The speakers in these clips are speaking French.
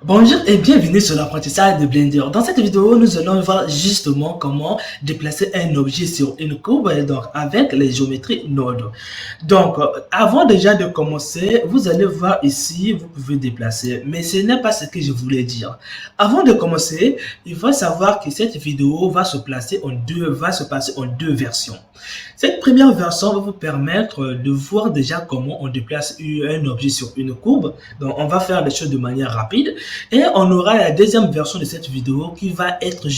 Bonjour et bienvenue sur l'apprentissage de Blender. Dans cette vidéo, nous allons voir justement comment déplacer un objet sur une courbe donc avec les géométries Node. Donc, avant déjà de commencer, vous allez voir ici, vous pouvez déplacer, mais ce n'est pas ce que je voulais dire. Avant de commencer, il faut savoir que cette vidéo va se passer en deux versions. Cette première version va vous permettre de voir déjà comment on déplace un objet sur une courbe. Donc, on va faire les choses de manière rapide. Et on aura la deuxième version de cette vidéo qui va être que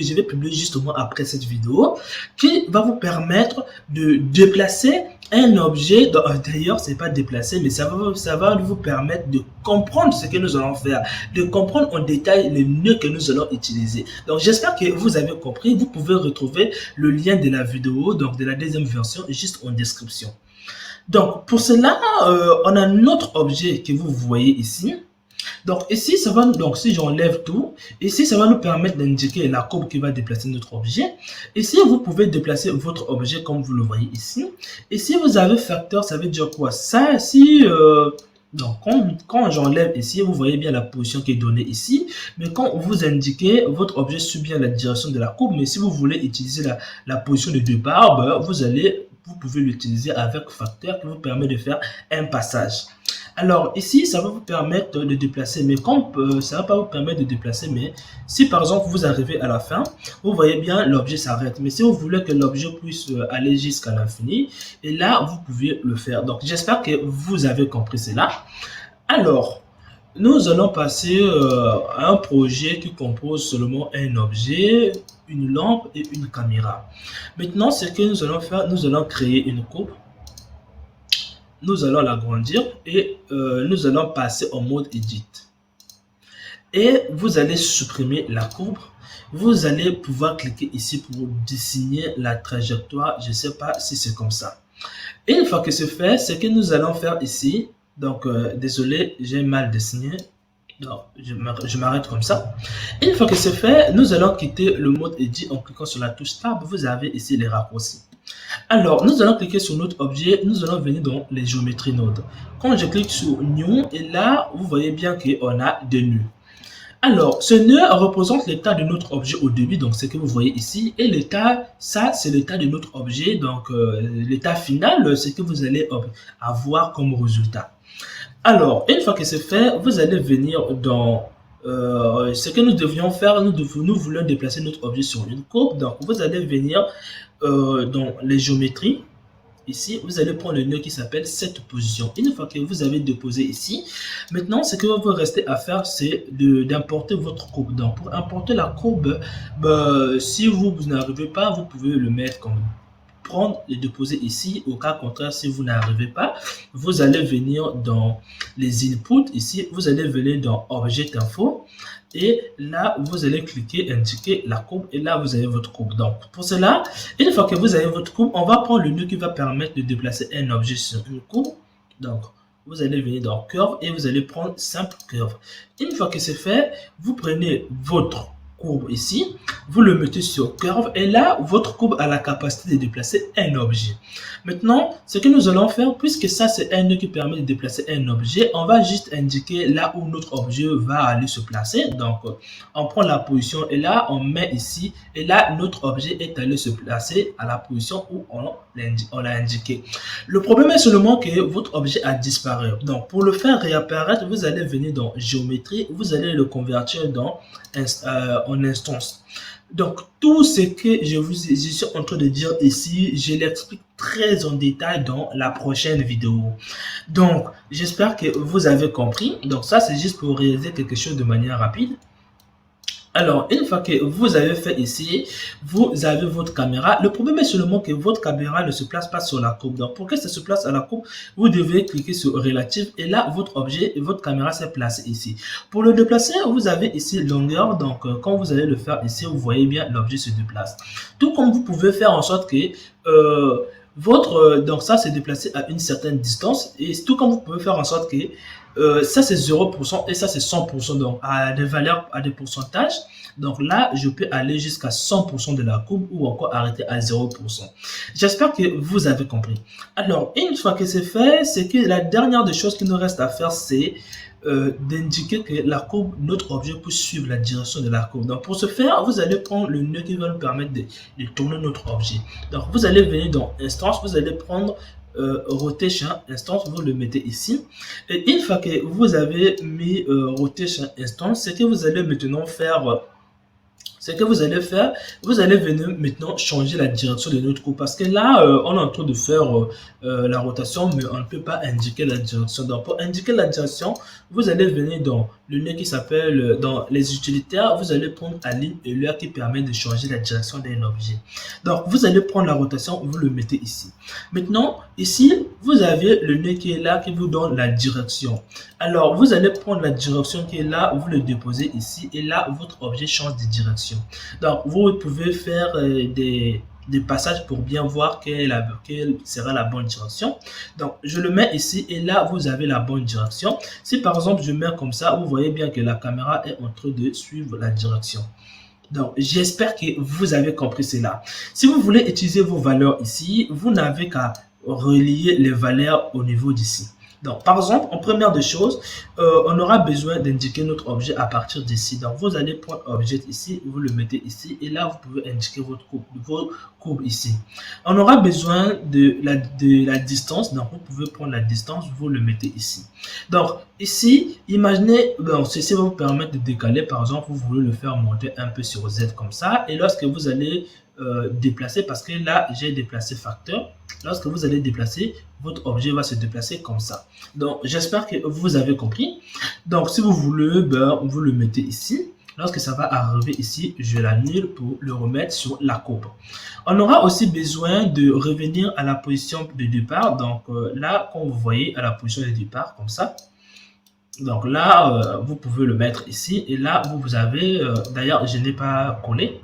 je vais publier justement après cette vidéo, qui va vous permettre de déplacer un objet. D'ailleurs, c'est pas déplacer, mais ça va vous permettre de comprendre ce que nous allons faire, de comprendre en détail les nœuds que nous allons utiliser. Donc, j'espère que vous avez compris. Vous pouvez retrouver le lien de la vidéo, donc de la deuxième version, juste en description. Donc, pour cela, on a notre objet que vous voyez ici. Donc ici, si j'enlève tout, ici, ça va nous permettre d'indiquer la courbe qui va déplacer notre objet. Ici, vous pouvez déplacer votre objet comme vous le voyez ici. Ici, vous avez facteur, ça veut dire quoi? Ça, si, donc quand j'enlève ici, vous voyez bien la position qui est donnée ici. Mais quand vous indiquez, votre objet suit bien la direction de la courbe. Mais si vous voulez utiliser la position de départ, vous pouvez l'utiliser avec facteur qui vous permet de faire un passage. Alors ici, ça va vous permettre de déplacer, mais ça va pas vous permettre de déplacer, mais si par exemple vous arrivez à la fin, vous voyez bien l'objet s'arrête. Mais si vous voulez que l'objet puisse aller jusqu'à l'infini, et là vous pouvez le faire. Donc j'espère que vous avez compris cela. Alors, nous allons passer à un projet qui compose seulement un objet, une lampe et une caméra. Maintenant, ce que nous allons faire, nous allons créer une courbe. Nous allons l'agrandir et nous allons passer en mode Edit. Et vous allez supprimer la courbe. Vous allez pouvoir cliquer ici pour dessiner la trajectoire. Je ne sais pas si c'est comme ça. Et une fois que c'est fait, ce que nous allons faire ici. Donc, désolé, j'ai mal dessiné. Donc, je m'arrête comme ça. Et une fois que c'est fait, nous allons quitter le mode Edit en cliquant sur la touche Tab. Vous avez ici les raccourcis. Alors, nous allons cliquer sur notre objet, nous allons venir dans les géométries Node. Quand je clique sur New, et là, vous voyez bien qu'on a des nœuds. Alors, ce nœud représente l'état de notre objet au début, donc ce que vous voyez ici, et l'état, ça c'est l'état de notre objet, donc l'état final, c'est que vous allez avoir comme résultat. Alors, une fois que c'est fait, vous allez venir dans ce que nous devions faire. Nous voulons déplacer notre objet sur une courbe, donc vous allez venir dans les géométries. Ici, vous allez prendre le nœud qui s'appelle cette position. Une fois que vous avez déposé ici, maintenant, ce que vous restez à faire, c'est d'importer votre courbe. Donc, pour importer la courbe, si vous n'arrivez pas, vous pouvez le mettre comme prendre et déposer ici. Au cas contraire, si vous n'arrivez pas, vous allez venir dans les inputs. Ici, vous allez venir dans Object Info. Et là, vous allez cliquer, indiquer la courbe. Et là, vous avez votre courbe. Donc, pour cela, une fois que vous avez votre courbe, on va prendre le nœud qui va permettre de déplacer un objet sur une courbe. Donc, vous allez venir dans Curve et vous allez prendre Simple Curve. Une fois que c'est fait, vous prenez votre courbe ici, vous le mettez sur Curve et là, votre courbe a la capacité de déplacer un objet. Maintenant, ce que nous allons faire, puisque ça c'est un nœud qui permet de déplacer un objet, on va juste indiquer là où notre objet va aller se placer. Donc, on prend la position et là, on met ici et là, notre objet est allé se placer à la position où on l'a indiqué. Le problème est seulement que votre objet a disparu. Donc, pour le faire réapparaître, vous allez venir dans Géométrie, vous allez le convertir en instance. Donc, tout ce que je suis en train de dire ici, je l'explique très en détail dans la prochaine vidéo. Donc, j'espère que vous avez compris. Donc, ça, c'est juste pour réaliser quelque chose de manière rapide. Alors, une fois que vous avez fait ici, vous avez votre caméra. Le problème est seulement que votre caméra ne se place pas sur la courbe. Donc, pour que ça se place à la courbe, vous devez cliquer sur Relative. Et là, votre objet, votre caméra s'est placée ici. Pour le déplacer, vous avez ici longueur. Donc, quand vous allez le faire ici, vous voyez bien l'objet se déplace. Tout comme vous pouvez faire en sorte que donc ça c'est déplacé à une certaine distance. Et tout comme vous pouvez faire en sorte que ça c'est 0% et ça c'est 100%, donc à des valeurs, à des pourcentages. Donc là, je peux aller jusqu'à 100% de la courbe ou encore arrêter à 0%. J'espère que vous avez compris. Alors, une fois que c'est fait, c'est que la dernière des choses qui nous reste à faire, c'est d'indiquer que la courbe, notre objet peut suivre la direction de la courbe. Donc pour ce faire, vous allez prendre le nœud qui va nous permettre de tourner notre objet. Donc vous allez venir dans instance, vous allez prendre rotation instance, vous le mettez ici. Et une fois que vous avez mis rotation instance, c'est que vous allez maintenant faire vous allez venir maintenant changer la direction de notre courbe parce que là, on est en train de faire la rotation, mais on ne peut pas indiquer la direction. Donc, pour indiquer la direction, vous allez venir dans le nœud qui s'appelle, dans les utilitaires, vous allez prendre align et là qui permet de changer la direction d'un objet. Donc, vous allez prendre la rotation, vous le mettez ici. Maintenant, ici, vous avez le nœud qui est là, qui vous donne la direction. Alors, vous allez prendre la direction qui est là, vous le déposez ici, et là, votre objet change de direction. Donc, vous pouvez faire des passages pour bien voir quelle sera la bonne direction. Donc, je le mets ici, et là, vous avez la bonne direction. Si, par exemple, je mets comme ça, vous voyez bien que la caméra est en train de suivre la direction. Donc, j'espère que vous avez compris cela. Si vous voulez utiliser vos valeurs ici, vous n'avez qu'à relier les valeurs au niveau d'ici. Donc, par exemple, en première des choses, on aura besoin d'indiquer notre objet à partir d'ici. Donc, vous allez prendre objet ici, vous le mettez ici, et là, vous pouvez indiquer votre courbe ici. On aura besoin de la distance. Donc, vous pouvez prendre la distance, vous le mettez ici. Donc, ici, imaginez, ceci va vous permettre de décaler. Par exemple, vous voulez le faire monter un peu sur Z comme ça. Et lorsque vous allez déplacer, parce que là, j'ai déplacé facteur. Lorsque vous allez déplacer, votre objet va se déplacer comme ça. Donc, j'espère que vous avez compris. Donc, si vous voulez, vous le mettez ici. Lorsque ça va arriver ici, je l'annule pour le remettre sur la courbe. On aura aussi besoin de revenir à la position de départ. Donc, là, comme vous voyez, à la position de départ, comme ça. Donc là, vous pouvez le mettre ici. Et là, vous avez, d'ailleurs, je n'ai pas collé.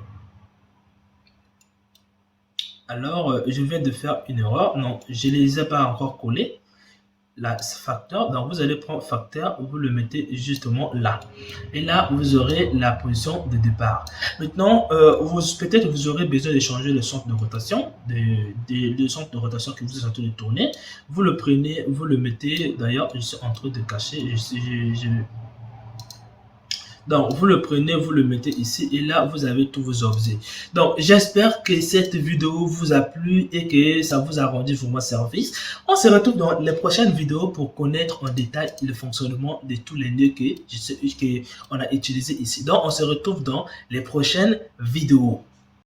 Alors, je viens de faire une erreur. Non, je ne les ai pas encore collés. La facteur. Donc, vous allez prendre facteur, vous le mettez justement là. Et là, vous aurez la position de départ. Maintenant, peut-être vous aurez besoin de changer le centre de rotation, le centre de rotation que vous êtes en train de tourner. Vous le prenez, vous le mettez. D'ailleurs, je suis en train de cacher. Donc, vous le prenez, vous le mettez ici et là, vous avez tous vos objets. Donc, j'espère que cette vidéo vous a plu et que ça vous a rendu vraiment service. On se retrouve dans les prochaines vidéos pour connaître en détail le fonctionnement de tous les nœuds qu'on a utilisés ici. Donc, on se retrouve dans les prochaines vidéos.